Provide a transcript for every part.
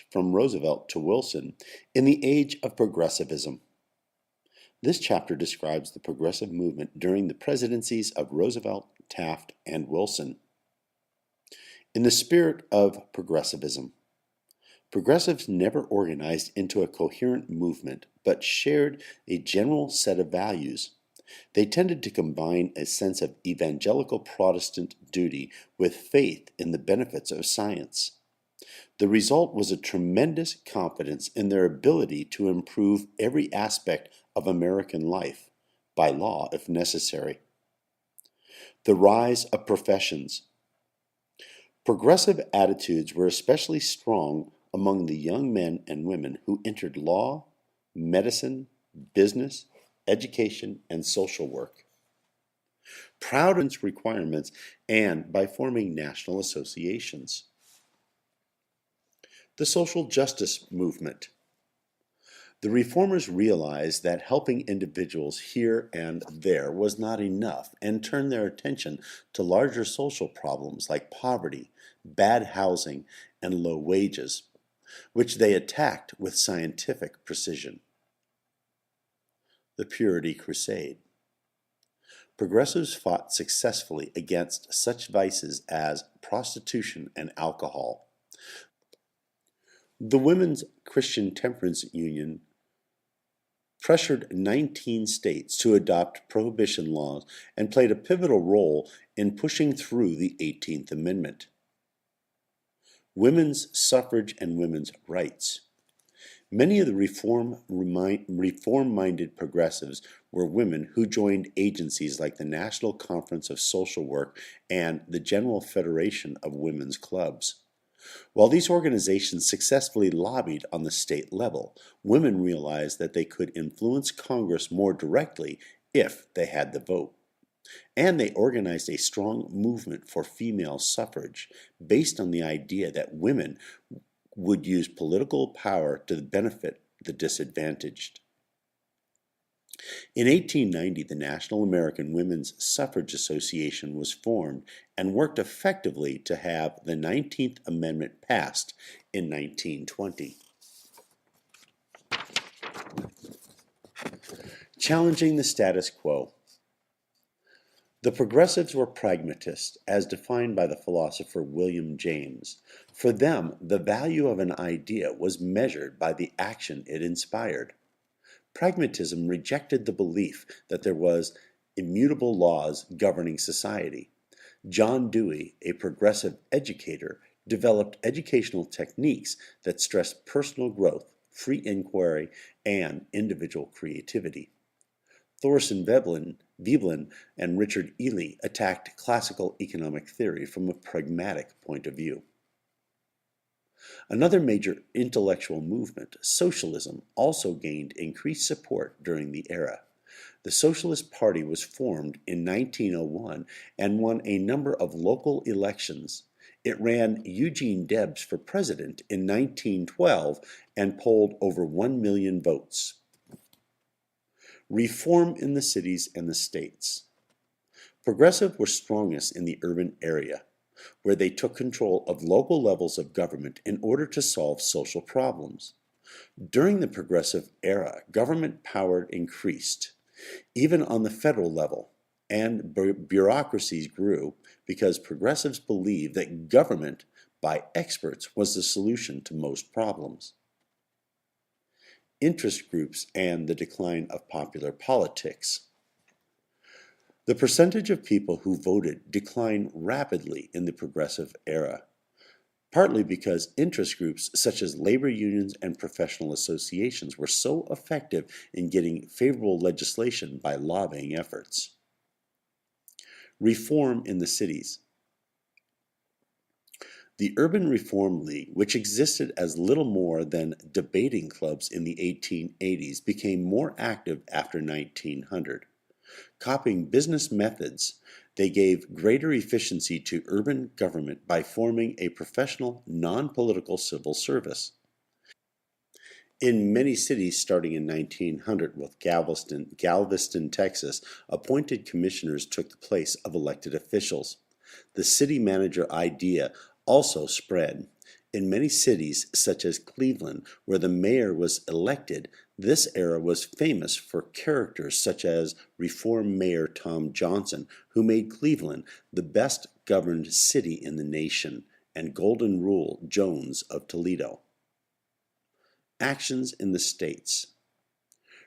passed from Roosevelt to Wilson in the age of progressivism. This chapter describes the progressive movement during the presidencies of Roosevelt, Taft, and Wilson. In the spirit of progressivism, progressives never organized into a coherent movement, but shared a general set of values. They tended to combine a sense of evangelical Protestant duty with faith in the benefits of science. The result was a tremendous confidence in their ability to improve every aspect of American life, by law if necessary. The rise of professions. Progressive attitudes were especially strong among the young men and women who entered law, medicine, business, education, and social work. Proud of its requirements and by forming national associations. The social justice movement. The reformers realized that helping individuals here and there was not enough and turned their attention to larger social problems like poverty, bad housing, and low wages, which they attacked with scientific precision. The Purity Crusade. Progressives fought successfully against such vices as prostitution and alcohol. The Women's Christian Temperance Union pressured 19 states to adopt prohibition laws and played a pivotal role in pushing through the 18th Amendment. Women's suffrage and women's rights. Many of the reform-minded progressives were women who joined agencies like the National Conference of Social Work and the General Federation of Women's Clubs. While these organizations successfully lobbied on the state level, women realized that they could influence Congress more directly if they had the vote. And they organized a strong movement for female suffrage based on the idea that women would use political power to benefit the disadvantaged. In 1890, the National American Women's Suffrage Association was formed and worked effectively to have the 19th Amendment passed in 1920. Challenging the status quo. The progressives were pragmatists, as defined by the philosopher William James. For them, the value of an idea was measured by the action it inspired. Pragmatism rejected the belief that there was immutable laws governing society. John Dewey, a progressive educator, developed educational techniques that stressed personal growth, free inquiry, and individual creativity. Thorsten Veblen and Richard Ely attacked classical economic theory from a pragmatic point of view. Another major intellectual movement, socialism, also gained increased support during the era. The Socialist Party was formed in 1901 and won a number of local elections. It ran Eugene Debs for president in 1912 and polled over 1 million votes. Reform in the cities and the states. Progressives were strongest in the urban area, where they took control of local levels of government in order to solve social problems. During the progressive era, government power increased, even on the federal level, and bureaucracies grew because progressives believed that government by experts was the solution to most problems. Interest groups and the decline of popular politics. The percentage of people who voted declined rapidly in the progressive era, partly because interest groups such as labor unions and professional associations were so effective in getting favorable legislation by lobbying efforts. Reform in the cities. The Urban Reform League, which existed as little more than debating clubs in the 1880s, became more active after 1900. Copying business methods, they gave greater efficiency to urban government by forming a professional, non-political civil service. In many cities starting in 1900 with Galveston, Texas, appointed commissioners took the place of elected officials. The city manager idea also spread. In many cities, such as Cleveland, where the mayor was elected, this era was famous for characters such as Reform Mayor Tom Johnson, who made Cleveland the best governed city in the nation, and Golden Rule Jones of Toledo. Actions in the states.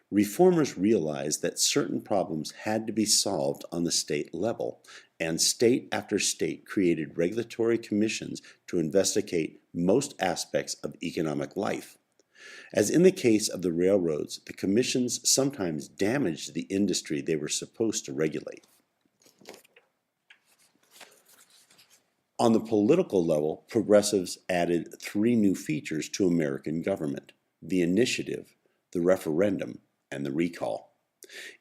Reformers realized that certain problems had to be solved on the state level, and state after state created regulatory commissions to investigate most aspects of economic life. As in the case of the railroads, the commissions sometimes damaged the industry they were supposed to regulate. On the political level, progressives added 3 new features to American government: the initiative, the referendum, and the recall.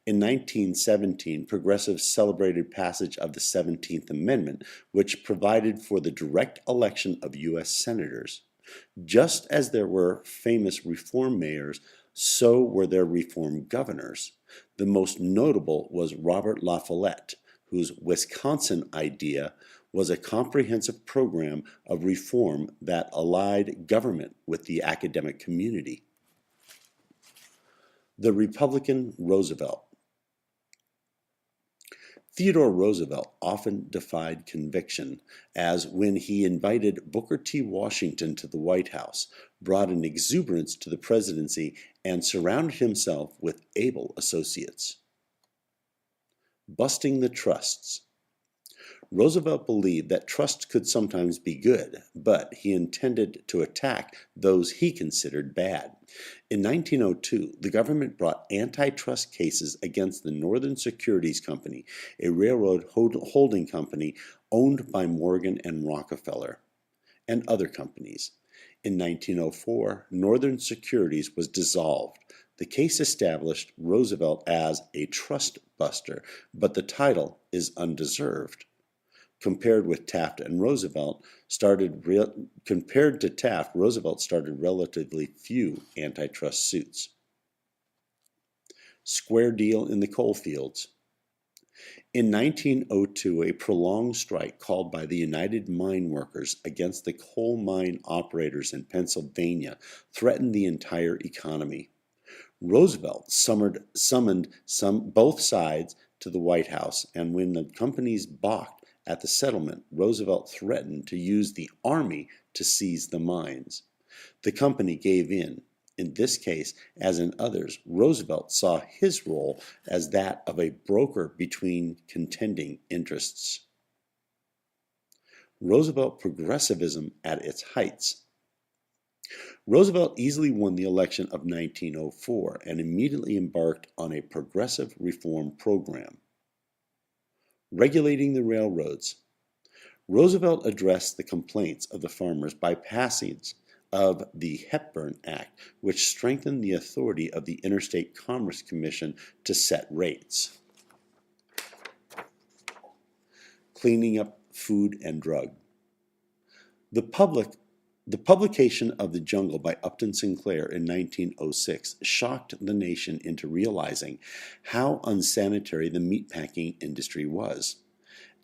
In 1917, progressives celebrated passage of the 17th Amendment, which provided for the direct election of U.S. senators. Just as there were famous reform mayors, so were there reform governors. The most notable was Robert La Follette, whose Wisconsin idea was a comprehensive program of reform that allied government with the academic community. The Republican Roosevelt. Theodore Roosevelt often defied conviction, as when he invited Booker T. Washington to the White House, brought an exuberance to the presidency, and surrounded himself with able associates. Busting the trusts. Roosevelt believed that trust could sometimes be good, but he intended to attack those he considered bad. In 1902, the government brought antitrust cases against the Northern Securities Company, a railroad holding company owned by Morgan and Rockefeller, and other companies. In 1904, Northern Securities was dissolved. The case established Roosevelt as a trust buster, but the title is undeserved. Compared to Taft, Roosevelt started relatively few antitrust suits. Square deal in the coal fields. In 1902, a prolonged strike called by the United Mine Workers against the coal mine operators in Pennsylvania threatened the entire economy. Roosevelt summoned both sides to the White House, and when the companies balked at the settlement, Roosevelt threatened to use the army to seize the mines. The company gave in. In this case, as in others, Roosevelt saw his role as that of a broker between contending interests. Roosevelt progressivism at its heights. Roosevelt easily won the election of 1904 and immediately embarked on a progressive reform program. Regulating the railroads. Roosevelt addressed the complaints of the farmers by passage of the Hepburn Act, which strengthened the authority of the Interstate Commerce Commission to set rates. Cleaning up food and drug. The publication of The Jungle by Upton Sinclair in 1906 shocked the nation into realizing how unsanitary the meatpacking industry was.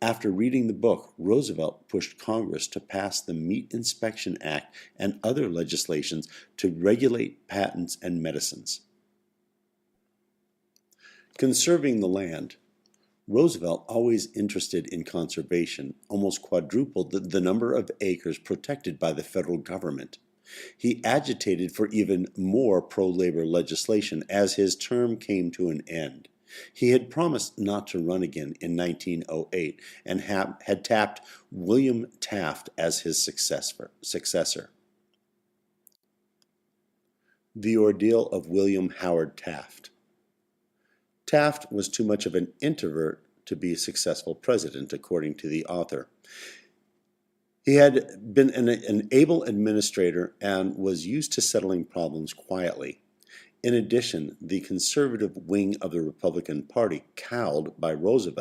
After reading the book, Roosevelt pushed Congress to pass the Meat Inspection Act and other legislations to regulate patents and medicines. Conserving the land. Roosevelt, always interested in conservation, almost quadrupled the number of acres protected by the federal government. He agitated for even more pro-labor legislation as his term came to an end. He had promised not to run again in 1908 and had tapped William Taft as his successor. The ordeal of William Howard Taft. Taft was too much of an introvert to be a successful president, according to the author. He had been an able administrator and was used to settling problems quietly. In addition, the conservative wing of the Republican Party, cowed by Roosevelt,